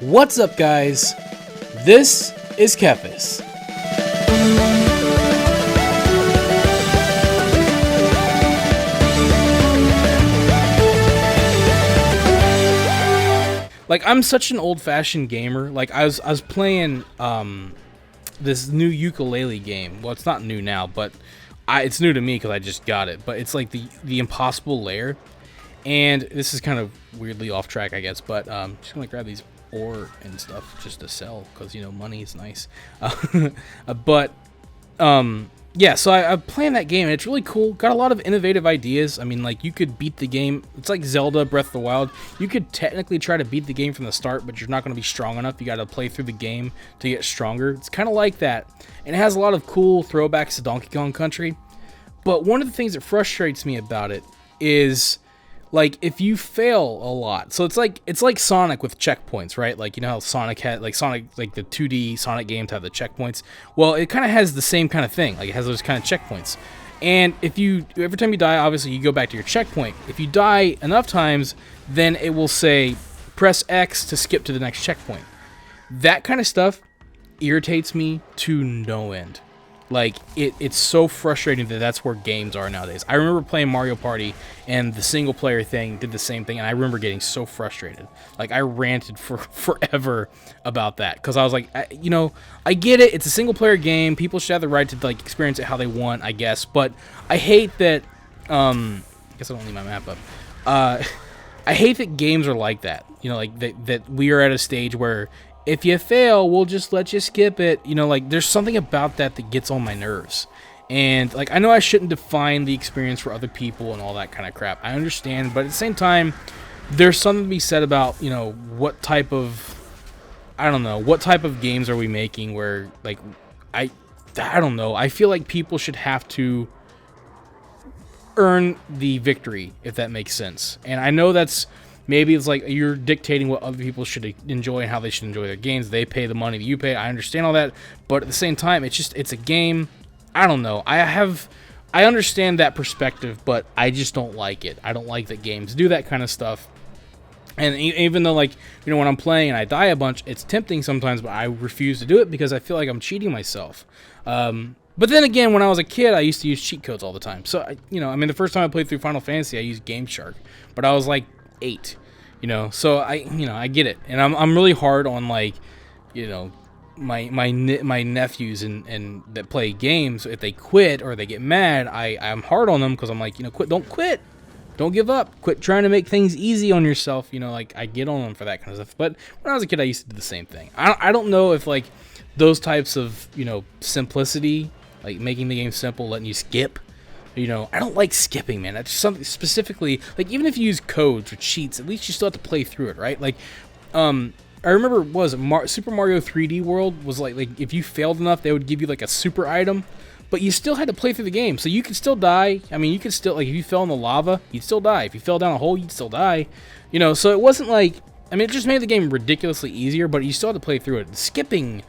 What's up, guys? This is Kephas. Like, I'm such an old-fashioned gamer. Like, I was playing this new ukulele game. Well, it's not new now, but it's new to me because I just got it. But it's like the Impossible Lair, and this is kind of weirdly off track, I guess. But just gonna grab these ore and stuff just to sell because money is nice. Yeah, so I'm playing that game, and it's really cool. Got a lot of innovative ideas. I mean, like, you could beat the game. It's like Zelda Breath of the Wild. You could technically try to beat the game from the start, but you're not going to be strong enough. You got to play through the game to get stronger. It's kind of like that, and it has a lot of cool throwbacks to Donkey Kong Country. But one of the things that frustrates me about it is, like, if you fail a lot, so it's like Sonic with checkpoints, right? Like, you know how Sonic had, like the 2D Sonic games have the checkpoints. Well, it kind of has the same kind of thing. Like, it has those kind of checkpoints. And every time you die, obviously you go back to your checkpoint. If you die enough times, then it will say press X to skip to the next checkpoint. That kind of stuff irritates me to no end. Like, it's so frustrating that that's where games are nowadays. I remember playing Mario Party, and the single-player thing did the same thing, and I remember getting so frustrated. Like, I ranted for forever about that, because I was like, I get it. It's a single-player game. People should have the right to, like, experience it how they want, I guess. But I hate that, I guess I don't need my map up. I hate that games are like that. Like, that we are at a stage where if you fail, we'll just let you skip it. Like, there's something about that gets on my nerves. And, like, I know I shouldn't define the experience for other people and all that kind of crap. I understand, but at the same time, there's something to be said about, what type of games are we making where, like, I don't know. I feel like people should have to earn the victory, if that makes sense. And I know maybe it's like you're dictating what other people should enjoy and how they should enjoy their games. They pay the money that you pay. I understand all that. But at the same time, it's a game. I don't know. I understand that perspective, but I just don't like it. I don't like that games do that kind of stuff. And even though, like, when I'm playing and I die a bunch, it's tempting sometimes, but I refuse to do it because I feel like I'm cheating myself. But then again, when I was a kid, I used to use cheat codes all the time. So, the first time I played through Final Fantasy, I used Game Shark. But I was like 8, so I get it, and I'm really hard on, like, my nephews and that play games. If they quit or they get mad, I'm hard on them because I'm like, don't quit, don't give up, quit trying to make things easy on yourself. Like, I get on them for that kind of stuff. But when I was a kid, I used to do the same thing. I don't know if, like, those types of simplicity, like making the game simple, letting you skip. I don't like skipping, man. That's something specifically, like, even if you use codes or cheats, at least you still have to play through it, right? Like, I remember, Super Mario 3D World was like if you failed enough, they would give you, like, a super item, but you still had to play through the game, so you could still die. I mean, you could still, like, if you fell in the lava, you'd still die. If you fell down a hole, you'd still die. So it wasn't like, I mean, it just made the game ridiculously easier, but you still had to play through it. Skipping,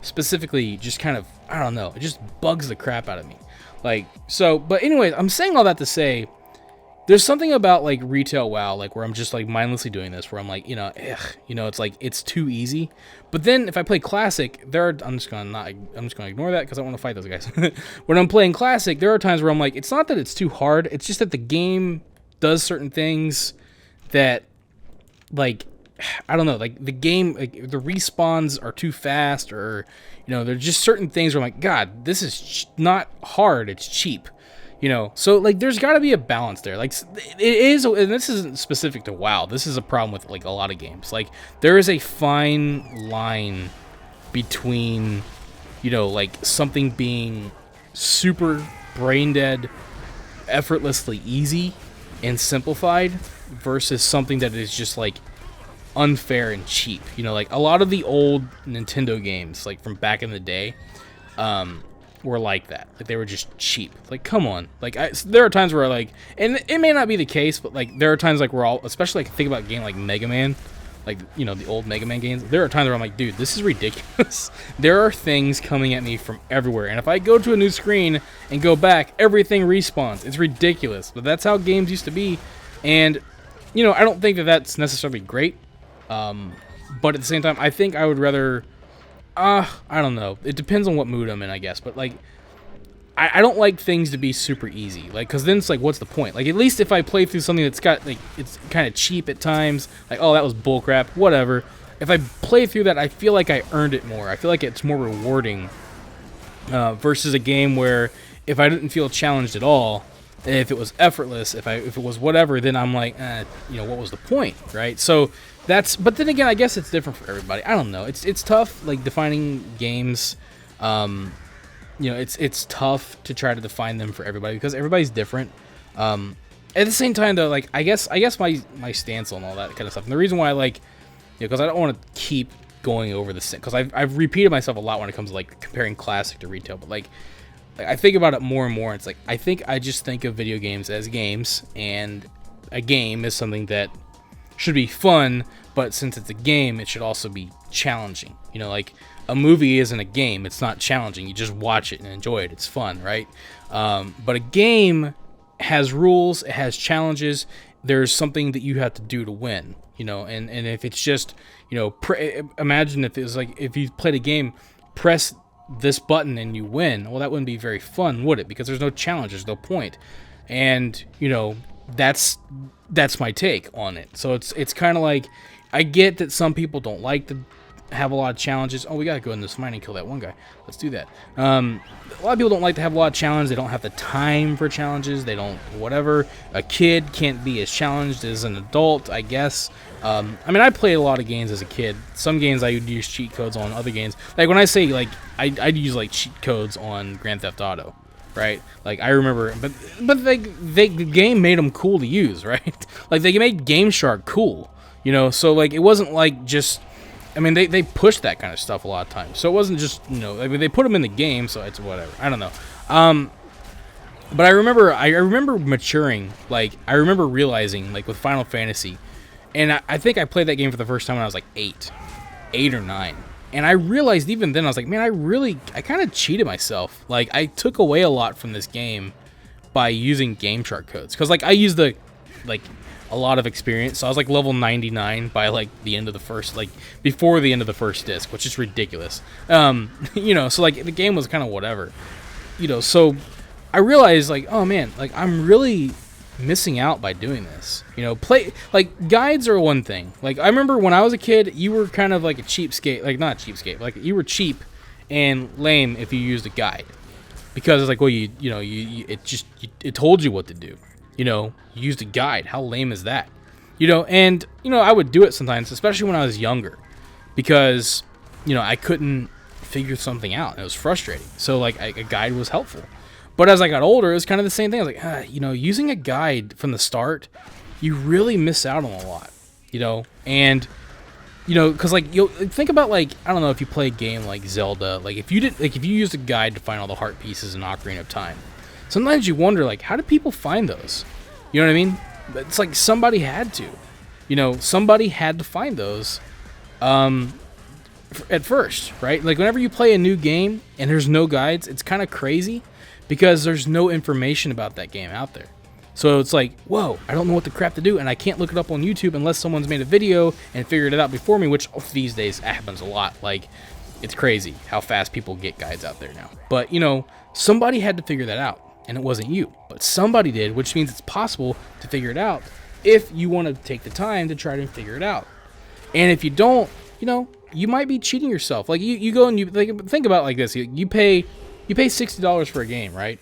specifically, just kind of, I don't know, it just bugs the crap out of me. Like, so, but anyways, I'm saying all that to say, there's something about, like, retail WoW, like, where I'm just, like, mindlessly doing this, where I'm like, it's like, it's too easy. But then if I play Classic, I'm just gonna ignore that because I want to fight those guys. When I'm playing Classic, there are times where I'm like, it's not that it's too hard, it's just that the game does certain things that, like, I don't know, like, the game, like, the respawns are too fast, or, there's just certain things where I'm like, God, this is not hard, it's cheap, so, like, there's got to be a balance there. Like, it is, and this isn't specific to WoW, this is a problem with, like, a lot of games. Like, there is a fine line between, like, something being super brain dead, effortlessly easy and simplified versus something that is just, like, unfair and cheap. Like, a lot of the old Nintendo games, like, from back in the day, were like that. Like, they were just cheap. Like, come on. Like, there are times where, like, and it may not be the case, but, like, there are times, like, especially, like, think about a game like Mega Man, like, the old Mega Man games. There are times where I'm like, dude, this is ridiculous. There are things coming at me from everywhere, and if I go to a new screen and go back, everything respawns. It's ridiculous, but that's how games used to be, and, I don't think that that's necessarily great. But at the same time, I think I would rather. I don't know. It depends on what mood I'm in, I guess. But like, I don't like things to be super easy. Like, cause then it's like, what's the point? Like, at least if I play through something that's got like it's kind of cheap at times, like, oh, that was bullcrap, whatever. If I play through that, I feel like I earned it more. I feel like it's more rewarding versus a game where if I didn't feel challenged at all, if it was effortless, if it was whatever, then I'm like, what was the point, right? So that's. But then again, I guess it's different for everybody. I don't know. It's tough, like defining games. It's tough to try to define them for everybody because everybody's different. At the same time, though, like I guess my stance on all that kind of stuff, and the reason why I like, because I don't want to keep going over the same, because I've repeated myself a lot when it comes to like comparing classic to retail, but like I think about it more and more. It's like I just think of video games as games, and a game is something that should be fun, but since it's a game, it should also be challenging. Like a movie isn't a game; it's not challenging. You just watch it and enjoy it. It's fun, right? But a game has rules, it has challenges. There's something that you have to do to win. And if it's just imagine if it was like if you played a game, press this button and you win. Well, that wouldn't be very fun, would it? Because there's no challenge, there's no point. And that's my take on it. So it's kind of like, I get that some people don't like to have a lot of challenges. Oh, we gotta go in this mine and kill that one guy. Let's do that. A lot of people don't like to have a lot of challenges. They don't have the time for challenges. They don't whatever. A kid can't be as challenged as an adult, I guess. I played a lot of games as a kid. Some games I would use cheat codes on. Other games, like when I say like I'd use like cheat codes on Grand Theft Auto, right? Like I remember, but the game made them cool to use, right? Like they made Game Shark cool, So like it wasn't like just. They pushed that kind of stuff a lot of times, so it wasn't just they put them in the game, so it's whatever. I don't know. But I remember maturing. Like I remember realizing, like with Final Fantasy, and I think I played that game for the first time when I was like 8 or 9, and I realized even then I was like, man, I kind of cheated myself. Like I took away a lot from this game by using Game Shark codes, because like I used a lot of experience. So I was like level 99 by like the end of the first, like before the end of the first disc, which is ridiculous. So like the game was kind of whatever, so I realized like, oh man, like I'm really missing out by doing this. Play like guides are one thing. Like I remember when I was a kid, you were kind of like a cheapskate, like not cheapskate, like you were cheap and lame if you used a guide, because it's like, well, it told you what to do. You used a guide. How lame is that? And I would do it sometimes, especially when I was younger, because I couldn't figure something out. It was frustrating. So like a guide was helpful. But as I got older, it was kind of the same thing. I was like, using a guide from the start, you really miss out on a lot. And because like you think about, like, I don't know if you play a game like Zelda, like if you used a guide to find all the heart pieces in Ocarina of Time. Sometimes you wonder, like, how do people find those? You know what I mean? It's like somebody had to. Somebody had to find those at first, right? Like, whenever you play a new game and there's no guides, it's kind of crazy because there's no information about that game out there. So it's like, whoa, I don't know what the crap to do, and I can't look it up on YouTube unless someone's made a video and figured it out before me, which these days happens a lot. Like, it's crazy how fast people get guides out there now. But, somebody had to figure that out. And it wasn't you, but somebody did, which means it's possible to figure it out if you want to take the time to try to figure it out. And if you don't, you might be cheating yourself. Like you go and you think about it like this: you pay $60 for a game, right?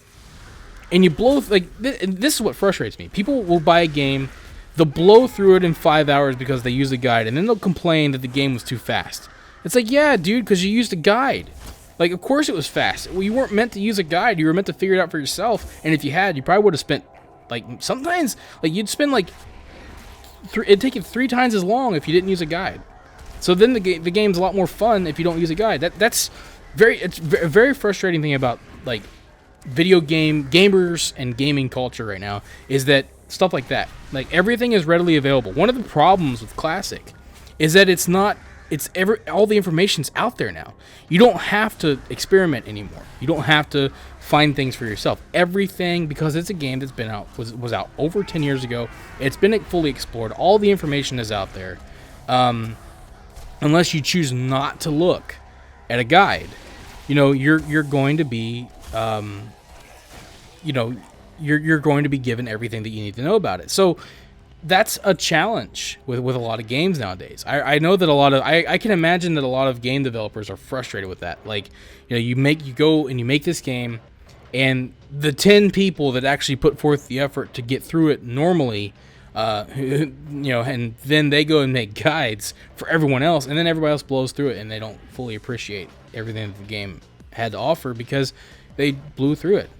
And you blow this is what frustrates me. People will buy a game, they'll blow through it in 5 hours because they use a guide, and then they'll complain that the game was too fast. It's like, yeah, dude, because you used a guide. Like, of course it was fast. Well, you weren't meant to use a guide. You were meant to figure it out for yourself. And if you had, you probably would have spent, like, sometimes, like, you'd spend, like, it'd take you 3 times as long if you didn't use a guide. So then the game's a lot more fun if you don't use a guide. It's a very frustrating thing about, like, video gamers and gaming culture right now is that stuff like that. Like, everything is readily available. One of the problems with Classic is that all the information's out there now. You don't have to experiment anymore. You don't have to find things for yourself. Everything, because it's a game that's been out, was out over 10 years ago. It's been fully explored. All the information is out there. unless you choose not to look at a guide, you're going to be, you're going to be given everything that you need to know about it. So that's a challenge with a lot of games nowadays. I know that I can imagine that a lot of game developers are frustrated with that. Like, you go and you make this game, and the 10 people that actually put forth the effort to get through it normally, and then they go and make guides for everyone else, and then everybody else blows through it, and they don't fully appreciate everything that the game had to offer because they blew through it.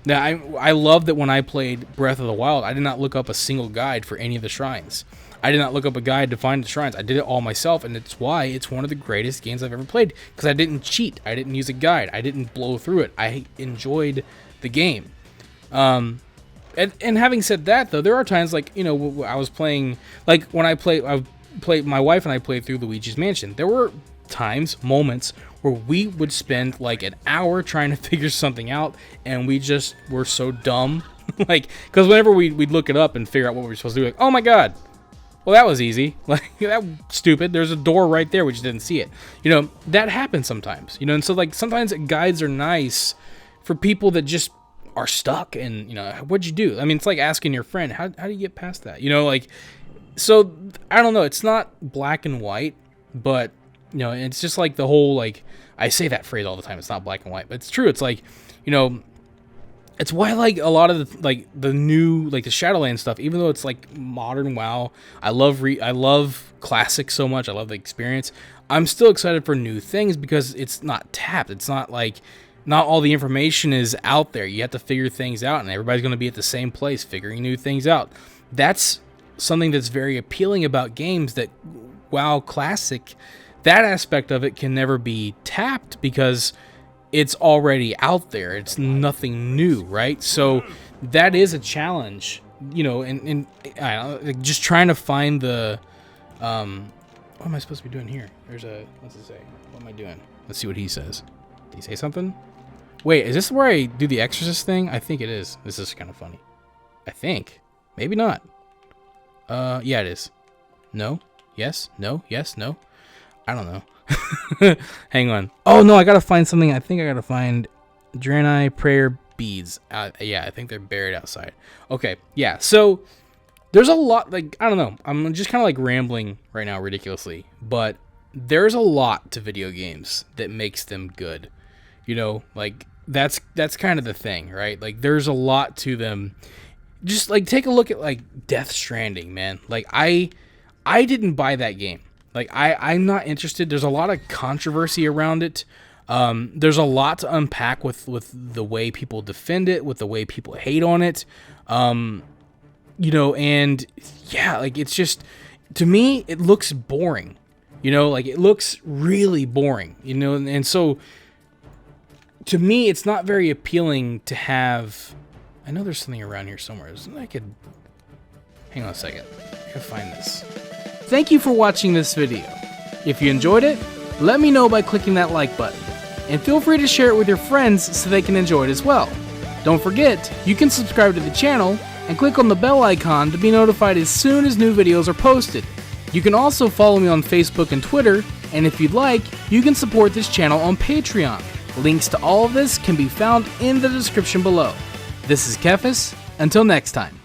Now, I love that when I played Breath of the Wild, I did not look up a single guide for any of the shrines. I did not look up a guide to find the shrines. I did it all myself, and it's why it's one of the greatest games I've ever played, because I didn't cheat. I didn't use a guide. I didn't blow through it. I enjoyed the game. And having said that, though, there are times like, I was playing, like when I played, my wife and I played through Luigi's Mansion. There were moments where we would spend like an hour trying to figure something out, and we just were so dumb. Like, because whenever we'd look it up and figure out what we were supposed to do, like, oh my god, well, that was easy. Like, that stupid. There's a door right there. We just didn't see it. That happens sometimes. And so, like, sometimes guides are nice for people that just are stuck. And, what'd you do? I mean, it's like asking your friend, how do you get past that? So, I don't know. It's not black and white, but, it's just like the whole, like, I say that phrase all the time. It's not black and white, but it's true. It's like, it's why, like, a lot of the new, like, the Shadowlands stuff, even though it's like modern WoW, I love classic so much. I love the experience. I'm still excited for new things because it's not tapped. It's not like, not all the information is out there. You have to figure things out, and everybody's going to be at the same place figuring new things out. That's something that's very appealing about games, that WoW Classic, that aspect of it can never be tapped because it's already out there. It's nothing new, right? So that is a challenge, and I don't know, just trying to find the, what am I supposed to be doing here? What's it say? What am I doing? Let's see what he says. Did he say something? Wait, is this where I do the exorcist thing? I think it is. This is kind of funny. I think. Maybe not. Yeah, it is. No? Yes? No? Yes? No? I don't know. Hang on. Oh, no, I gotta find something. I think I gotta find Draenei prayer beads. Yeah, I think they're buried outside. Okay, yeah, so there's a lot, like, I don't know. I'm just kind of like rambling right now ridiculously, but there's a lot to video games that makes them good. Like, that's kind of the thing, right? Like, there's a lot to them. Just, like, take a look at, like, Death Stranding, man. Like, I didn't buy that game. Like, I'm not interested. There's a lot of controversy around it. There's a lot to unpack with the way people defend it, with the way people hate on it. And yeah, like, it's just, to me, it looks boring. Like, it looks really boring, and so to me, it's not very appealing to have, I know there's something around here somewhere. Hang on a second. I gotta find this. Thank you for watching this video. If you enjoyed it, let me know by clicking that like button. And feel free to share it with your friends so they can enjoy it as well. Don't forget, you can subscribe to the channel and click on the bell icon to be notified as soon as new videos are posted. You can also follow me on Facebook and Twitter, and if you'd like, you can support this channel on Patreon. Links to all of this can be found in the description below. This is Kephas. Until next time.